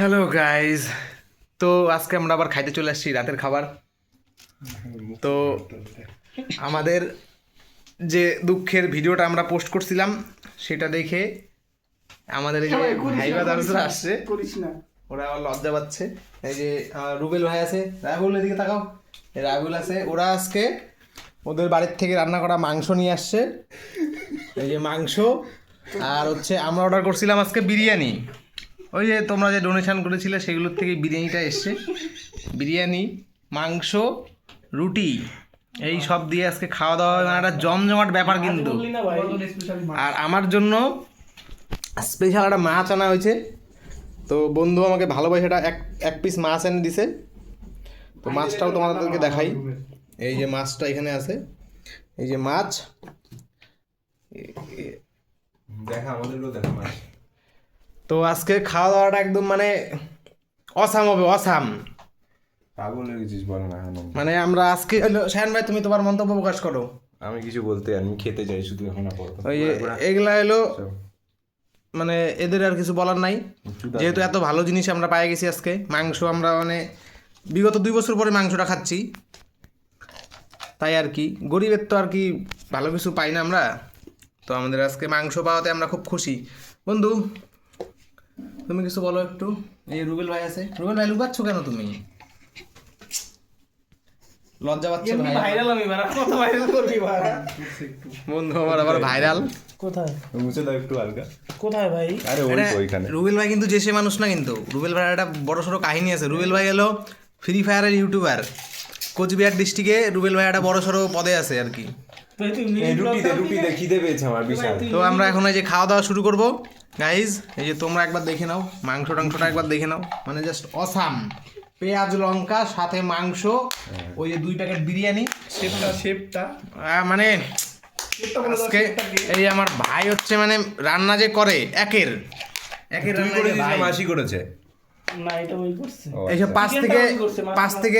Hello guys, তো আজকে আমরা আবার খাইতে চলে আসছি রাতের খাবার। তো আমাদের যে দুঃখের ভিডিওটা আমরা পোস্ট করছিলাম সেটা দেখে আমাদের এই যে ভাইবা দারুসরা আসছে, ওরা আবার লজ্জা পাচ্ছে। এই যে রুবেল ভাই আছে, রাহুল এদিকে তাকাও, এই রাহুল আছে, ওরা আজকে ওদের বাড়ির থেকে রান্না করা মাংস নিয়ে আসছে। এই যে মাংস, আর হচ্ছে আমরা অর্ডার করছিলাম আজকে বিরিয়ানি। ওই যে তোমরা যে ডোনেশন করেছিলে সেগুলোর থেকে বিরিয়ানিটা এসছে। বিরিয়ানি, মাংস, রুটি, এই সব দিয়ে আজকে খাওয়া দাওয়া মানে একটা জমজমাট ব্যাপার কিন্তু। আর আমার জন্য স্পেশাল একটা মাছ আনা হয়েছে। তো বন্ধু আমাকে ভালোবাসাটা এক পিস মাছ এনে দিছে। তো মাছটাও তোমাদেরকে দেখাই। এই যে মাছটা এখানে আছে, এই যে মাছ, দেখা আমাদেরকেও দেখা মাছ। তো আজকে খাওয়া দাওয়াটা একদম মানে অসাম হবে, অসাম। পাগল হয়ে গেছিস বল না এখন। মানে আমরা আজকে শাহান ভাই, তুমি তোমার মন্তব্য প্রকাশ করো। আমি কিছু বলতে আমি খেতে চাই শুধু এখন আপাতত। ওই যে এগুলা এলো মানে এদের আর কিছু বলার নাই, যেহেতু এত ভালো জিনিস আমরা পাই গেছি আজকে। মাংস আমরা মানে বিগত 2 বছর পরে মাংসটা খাচ্ছি, তাই আর কি। গরিবের তো আর কি ভালো কিছু পাই না আমরা, তো আমাদের আজকে মাংস পাওয়াতে আমরা খুব খুশি। বন্ধু তুমি কিছু বলো একটু। এই রুবেল ভাই আছে, রুবেল ভাই লুকাচ্ছ কেন তুমি? লজ্জা পাচ্ছে ভাই? ভাইরাল আমি মারা কত ভাইরাল করবি ভাই? বন্ধু আমার আবার ভাইরাল। কোথায় মুছে দাও একটু হালকা। কোথায় ভাই? আরে ওই তো ওইখানে। রুবেল ভাই কিন্তু যে সে মানুষ না, কিন্তু রুবেল ভাইয়ের একটা বড় সড়ো কাহিনী আছে। রুবেল ভাই এলো ফ্রি ফায়ারের ইউটিউবার। কোচবিহার ডিস্ট্রিক্টে রুবেল ভাই একটা বড় সড়ো পদে আছে আর কি। ভাই তুই এই রুটিতে খিদে পেয়েছে আমার বিশাল। তো আমরা এখন এই যে খাওয়া দাওয়া শুরু করব গাইজ। এই যে তোমরা একবার দেখে নাও, মাংস টাংসটা একবার দেখে নাও, মানে জাস্ট অসাম। পেঁয়াজ লঙ্কা সাথে মাংস, ওই যে 2 প্যাকেট বিরিয়ানি, শেপটা মানে আজকে এই আমার ভাই হচ্ছে মানে রান্না যে করে একের তুই রান্না করেছিস ভাই। না মাসি করেছে? না, এটা ওই করছে। ও, এইসব আচ্ছা। 5 থেকে চিকেনটা ওই করছে, মাছ 5 থেকে